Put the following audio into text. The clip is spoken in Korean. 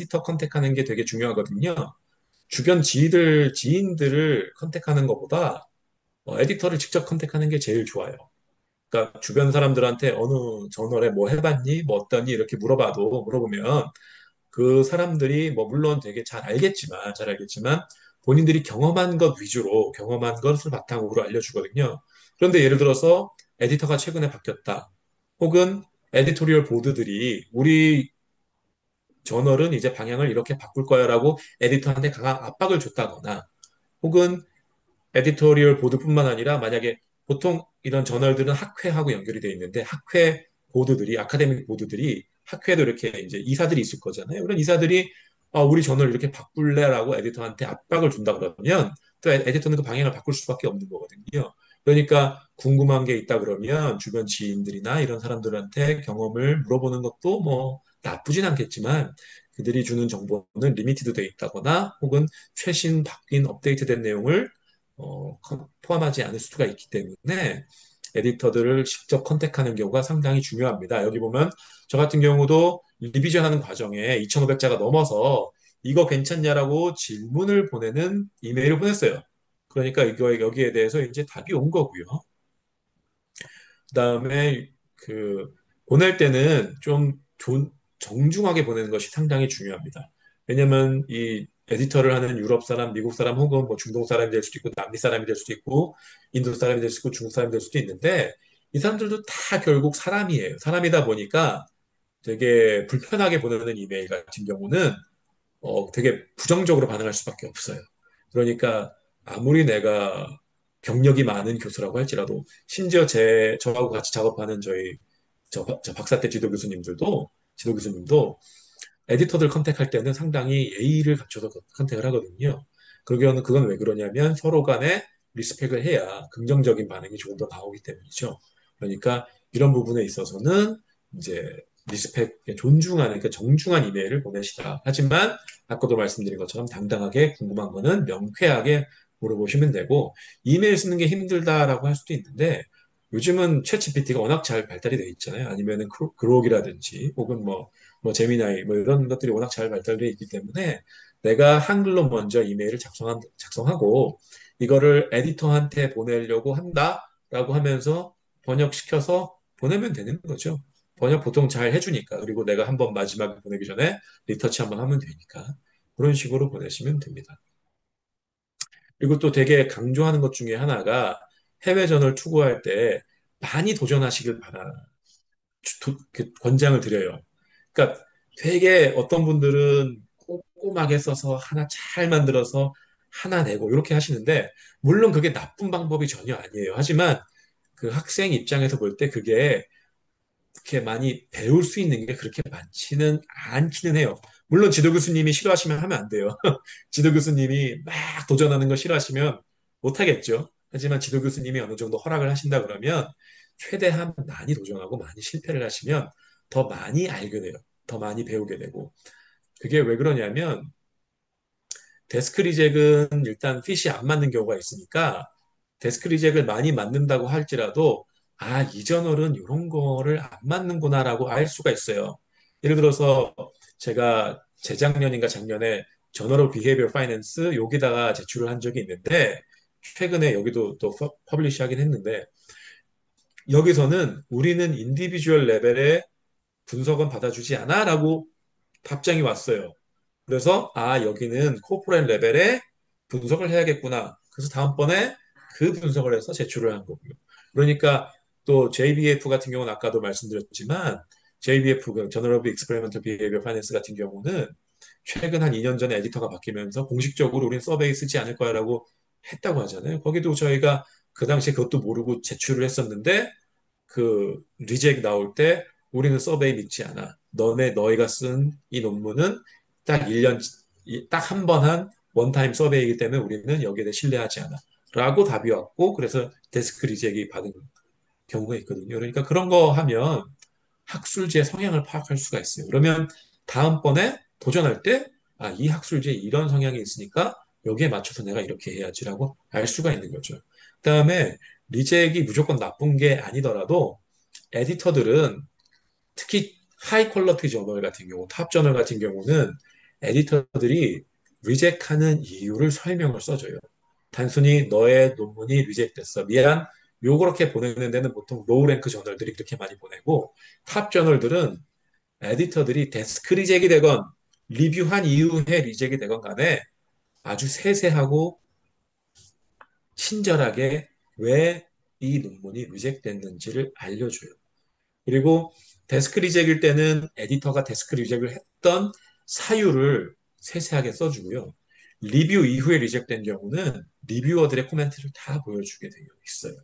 에디터 컨택하는 게 되게 중요하거든요. 주변 지인들을 컨택하는 것보다 에디터를 직접 컨택하는 게 제일 좋아요. 그러니까 주변 사람들한테 어느 저널에 뭐 해봤니? 뭐 어떠니? 이렇게 물어보면 그 사람들이 뭐 물론 되게 잘 알겠지만 본인들이 경험한 것 위주로 경험한 것을 바탕으로 알려주거든요. 그런데 예를 들어서 에디터가 최근에 바뀌었다. 혹은 에디토리얼 보드들이 우리 저널은 이제 방향을 이렇게 바꿀 거야라고 에디터한테 강한 압박을 줬다거나 혹은 에디토리얼 보드뿐만 아니라 만약에 보통 이런 저널들은 학회하고 연결이 돼 있는데 학회 보드들이 아카데믹 보드들이 학회도 이렇게 이제 이사들이 있을 거잖아요. 그런 이사들이 우리 저널 이렇게 바꿀래라고 에디터한테 압박을 준다 그러면 또 에디터는 그 방향을 바꿀 수밖에 없는 거거든요. 그러니까 궁금한 게 있다 그러면 주변 지인들이나 이런 사람들한테 경험을 물어보는 것도 뭐 나쁘진 않겠지만 그들이 주는 정보는 리미티드 돼 있다거나 혹은 최신 바뀐 업데이트된 내용을 포함하지 않을 수가 있기 때문에 에디터들을 직접 컨택하는 경우가 상당히 중요합니다. 여기 보면 저 같은 경우도 리비전하는 과정에 2,500자가 넘어서 이거 괜찮냐라고 질문을 보내는 이메일을 보냈어요. 그러니까 여기에 대해서 이제 답이 온 거고요. 그다음에 그 보낼 때는 좀 정중하게 보내는 것이 상당히 중요합니다. 왜냐면 이 에디터를 하는 유럽 사람, 미국 사람 혹은 뭐 중동 사람이 될 수도 있고 남미 사람이 될 수도 있고 인도 사람이 될 수도 있고 중국 사람이 될 수도 있는데 이 사람들도 다 결국 사람이에요. 사람이다 보니까 되게 불편하게 보내는 이메일 같은 경우는 되게 부정적으로 반응할 수밖에 없어요. 그러니까 아무리 내가 경력이 많은 교수라고 할지라도 심지어 저하고 같이 작업하는 저 박사 때 지도 교수님도 에디터들 컨택할 때는 상당히 예의를 갖춰서 컨택을 하거든요. 그건 왜 그러냐면 서로 간에 리스펙을 해야 긍정적인 반응이 조금 더 나오기 때문이죠. 그러니까 이런 부분에 있어서는 이제 존중하는, 그러니까 정중한 이메일을 보내시다. 하지만 아까도 말씀드린 것처럼 당당하게 궁금한 거는 명쾌하게 물어보시면 되고 이메일 쓰는 게 힘들다라고 할 수도 있는데 요즘은 챗GPT가 워낙 잘 발달이 돼 있잖아요. 아니면은 그록이라든지 혹은 뭐 제미나이 뭐 이런 것들이 워낙 잘 발달되어 있기 때문에 내가 한글로 먼저 이메일을 작성하고 이거를 에디터한테 보내려고 한다라고 하면서 번역시켜서 보내면 되는 거죠. 번역 보통 잘 해주니까. 그리고 내가 한번 마지막에 보내기 전에 리터치 한번 하면 되니까. 그런 식으로 보내시면 됩니다. 그리고 또 되게 강조하는 것 중에 하나가 해외 전을 투고할 때 많이 도전하시길 권장을 드려요. 그러니까 되게 어떤 분들은 꼼꼼하게 써서 하나 잘 만들어서 하나 내고 이렇게 하시는데 물론 그게 나쁜 방법이 전혀 아니에요. 하지만 그 학생 입장에서 볼 때 그게 그렇게 많이 배울 수 있는 게 그렇게 많지는 않기는 해요. 물론 지도 교수님이 싫어하시면 하면 안 돼요. 지도 교수님이 막 도전하는 거 싫어하시면 못하겠죠. 하지만 지도 교수님이 어느 정도 허락을 하신다 그러면 최대한 많이 도전하고 많이 실패를 하시면 더 많이 알게 돼요. 더 많이 배우게 되고. 그게 왜 그러냐면 데스크 리젝은 일단 핏이 안 맞는 경우가 있으니까 데스크 리젝을 많이 맞는다고 할지라도 이 저널은 이런 거를 안 맞는구나라고 알 수가 있어요. 예를 들어서 제가 재작년인가 작년에 저널 오브 비헤이비어 파이낸스 여기다가 제출을 한 적이 있는데 최근에 여기도 또 퍼블리시 하긴 했는데 여기서는 우리는 인디비주얼 레벨의 분석은 받아주지 않아라고 답장이 왔어요. 그래서 여기는 코퍼레이트 레벨의 분석을 해야겠구나. 그래서 다음번에 그 분석을 해서 제출을 한 거고요. 그러니까 또 JBF 같은 경우는 아까도 말씀드렸지만 JBF, 그 Journal of Experimental Behavior Finance 같은 경우는 최근 한 2년 전에 에디터가 바뀌면서 공식적으로 우린 서베이 쓰지 않을 거야라고 했다고 하잖아요. 거기도 저희가 그 당시에 그것도 모르고 제출을 했었는데 그 리젝 나올 때 우리는 서베이 믿지 않아. 너희가 쓴 이 논문은 딱 1년, 딱 한 번 한 원타임 서베이이기 때문에 우리는 여기에 대해 신뢰하지 않아. 라고 답이 왔고, 그래서 데스크 리젝이 받은 경우가 있거든요. 그러니까 그런 거 하면 학술지의 성향을 파악할 수가 있어요. 그러면 다음번에 도전할 때, 이 학술지에 이런 성향이 있으니까 여기에 맞춰서 내가 이렇게 해야지라고 알 수가 있는 거죠. 그다음에 리젝이 무조건 나쁜 게 아니더라도 에디터들은 특히 하이 퀄러티 저널 같은 경우, 탑 저널 같은 경우는 에디터들이 리젝하는 이유를 설명을 써줘요. 단순히 너의 논문이 리젝됐어. 미안. 요렇게 보내는 데는 보통 로우랭크 저널들이 그렇게 많이 보내고 탑 저널들은 에디터들이 데스크 리젝이 되건 리뷰한 이후에 리젝이 되건 간에 아주 세세하고 친절하게 왜 이 논문이 리젝됐는지를 알려줘요. 그리고 데스크 리젝일 때는 에디터가 데스크 리젝을 했던 사유를 세세하게 써주고요. 리뷰 이후에 리젝된 경우는 리뷰어들의 코멘트를 다 보여주게 되어 있어요.